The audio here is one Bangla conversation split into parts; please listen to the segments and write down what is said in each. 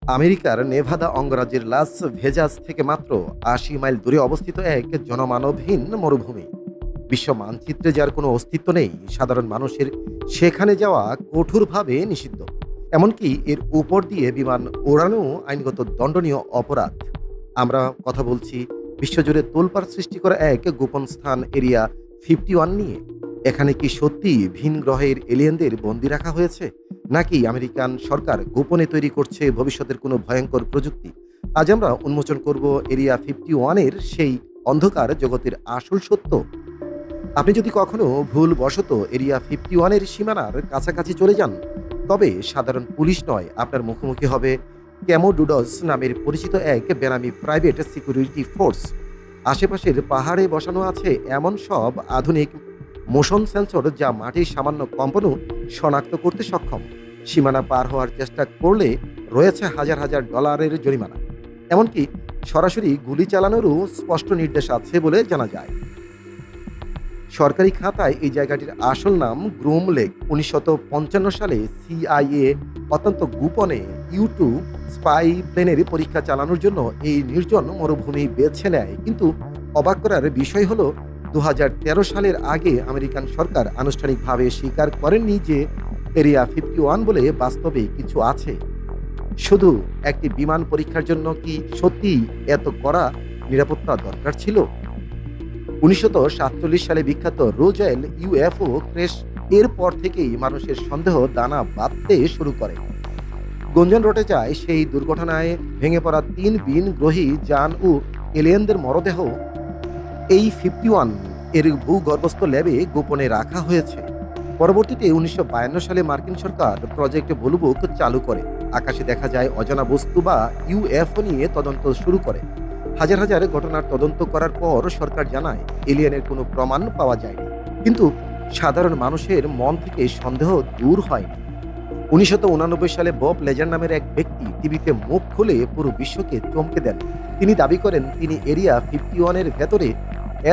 আমেরিকার নেভাদা অঙ্গরাজ্যের লাস ভেজাস থেকে মাত্র ৮০ মাইল দূরে অবস্থিত এক জনমানবহীন মরুভূমি। বিশ্ব মানচিত্রে যার কোনো অস্তিত্ব নেই, সাধারণ মানুষের সেখানে যাওয়া কঠোরভাবে নিষিদ্ধ। এমনকি এর উপর দিয়ে বিমান ওড়ানো আইনগত দণ্ডনীয় অপরাধ। আমরা কথা বলছি বিশ্বজুড়ে তোলপাড় সৃষ্টি করা এক গোপন স্থান এরিয়া 51 নিয়ে। এখানে কি সত্যি ভিন গ্রহের এলিয়েনদের বন্দি রাখা হয়েছে, নাকি আমেরিকান সরকার গোপনে তৈরি করছে ভবিষ্যতের কোনো ভয়ঙ্কর প্রযুক্তি? আজ আমরা উন্মোচন করব এরিয়া 51-এর সেই অন্ধকার জগতের আসল সত্য। আপনি যদি কখনো ভুলবশত এরিয়া 51-এর সীমানার কাছাকাছি চলে যান, তবে সাধারণ পুলিশ নয়, আপনার মুখোমুখি হবে ক্যামোডুডস নামের পরিচিত এক বেনামি প্রাইভেট সিকিউরিটি ফোর্স। আশেপাশের পাহাড়ে বসানো আছে এমন সব আধুনিক মোশন সেন্সর যা মাটির সামান্য কম্পনও শনাক্ত করতে সক্ষম। সীমানা পার হওয়ার চেষ্টা করলে রয়েছে হাজার হাজার ডলারের জরিমানা। এমনকি সরাসরি গুলি চালানোরও স্পষ্ট নির্দেশ আছে বলে জানা যায়। সরকারি খাতায় এই জায়গাটির আসল নাম গ্রুম লেক। 1955 সালে সিআইএ অত্যন্ত গোপনে U-2 স্পাই প্লেনের পরীক্ষা চালানোর জন্য এই নির্জন মরুভূমি বেছে নেয়। কিন্তু অবাক করার বিষয় হলো 2013 সালের আগে আমেরিকান সরকার আনুষ্ঠানিকভাবে স্বীকার করেননি যে এরিয়া 51 বলে বাস্তবে কিছু আছে। শুধু একটি বিমান পরীক্ষার জন্য কি সত্যিই এত কড়া নিরাপত্তা দরকার ছিল? 1947 সালে বিখ্যাত রোজেল ইউএফও ক্র্যাশ এর পর থেকেই মানুষের সন্দেহ দানা বাঁধতে শুরু করে। গুঞ্জন রটে যায় সেই দুর্ঘটনায় ভেঙে পড়া 3 বিন গ্রহী যান ও এলিয়েনদের মরদেহ এই 51 এর ভূগর্ভস্থ ল্যাবে গোপনে রাখা হয়েছে। পরবর্তীতে 1952 সালে মার্কিন সরকার প্রজেক্ট ব্লু বুক চালু করে। আকাশে দেখা যায় অজানা বস্তু বা ইউএফও নিয়ে তদন্ত শুরু করে। হাজার হাজার ঘটনার তদন্ত করার পর সরকার জানায় এলিয়েনের কোনো প্রমাণ পাওয়া যায়নি। কিন্তু সাধারণ মানুষের মন থেকে সন্দেহ দূর হয়নি। 1989 সালে বব লেজার নামের এক ব্যক্তি টিভিতে মুখ খুলে পুরো বিশ্বকে চমকে দেন। তিনি দাবি করেন তিনি এরিয়া 51-এর ভেতরে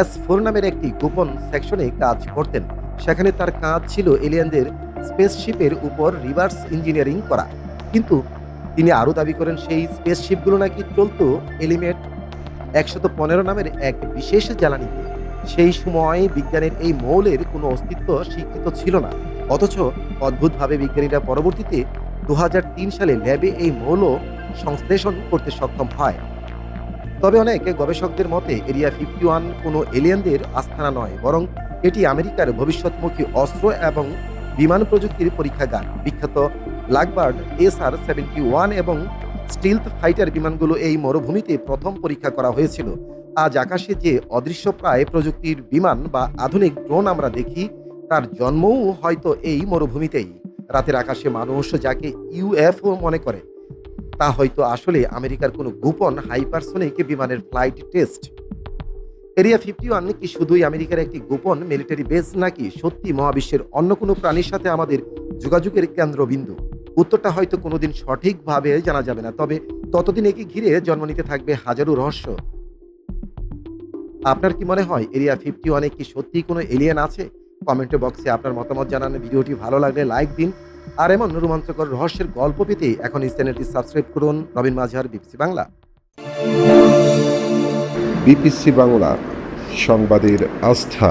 S4 নামের একটি গোপন সেকশনে কাজ করতেন। সেখানে তার কাজ ছিল এলিয়েনদের স্পেসশিপের উপর রিভার্স ইঞ্জিনিয়ারিং করা। কিন্তু তিনি আরও দাবি করেন সেই স্পেসশিপগুলো নাকি চলত এলিমেন্ট 115 নামের এক বিশেষ জ্বালানিতে। সেই সময় বিজ্ঞানের এই মৌলের কোনো অস্তিত্ব স্বীকৃত ছিল না। অথচ অদ্ভুতভাবে বিজ্ঞানীরা পরবর্তীতে 2003 সালে ল্যাবে এই মৌল সংশ্লেষণ করতে সক্ষম হয়। তবে অনেক গবেষকদের মতে এরিয়া 51 কোনো এলিয়েনদের আস্তানা নয়, বরং এটি আমেরিকার ভবিষ্যৎমুখী অস্ত্র এবং বিমান প্রযুক্তির পরীক্ষাগার। বিখ্যাত ব্ল্যাকবার্ড SR-71 এবং স্টিলথ ফাইটার বিমানগুলো এই মরুভূমিতে প্রথম পরীক্ষা করা হয়েছিল। আজ আকাশে যে অদৃশ্যপ্রায় প্রযুক্তির বিমান বা আধুনিক ড্রোন আমরা দেখি, তার জন্মও হয়তো এই মরুভূমিতেই। রাতের আকাশে মানুষ যাকে ইউএফও মনে করে, তা হয়তো আসলে আমেরিকার কোনো গোপন হাইপারসোনিক বিমানের ফ্লাইট টেস্ট। এরিয়া 51 কি শুধুই আমেরিকার একটি গোপন মিলিটারি বেস, নাকি সত্যি মহাবিশ্বের অন্য কোনো প্রাণীর সাথে আমাদের যোগাযোগের কেন্দ্রবিন্দু? উত্তরটা হয়তো কোনোদিন সঠিকভাবে জানা যাবে না, তবে ততদিন একে ঘিরে জন্ম নিতে থাকবে হাজারো রহস্য। আপনার কি মনে হয় এরিয়া 51-এ কি সত্যিই কোনো এলিয়েন আছে? কমেন্ট বক্সে আপনার মতামত জানান। ভিডিওটি ভালো লাগলে লাইক দিন। আর এমন রোমাঞ্চকর রহস্যের গল্প পেতে এখন এই চ্যানেলটি সাবস্ক্রাইব করুন। নবীন মাঝার, বিবিসি বাংলা। বিবিসি বাংলা, সংবাদের আস্থা।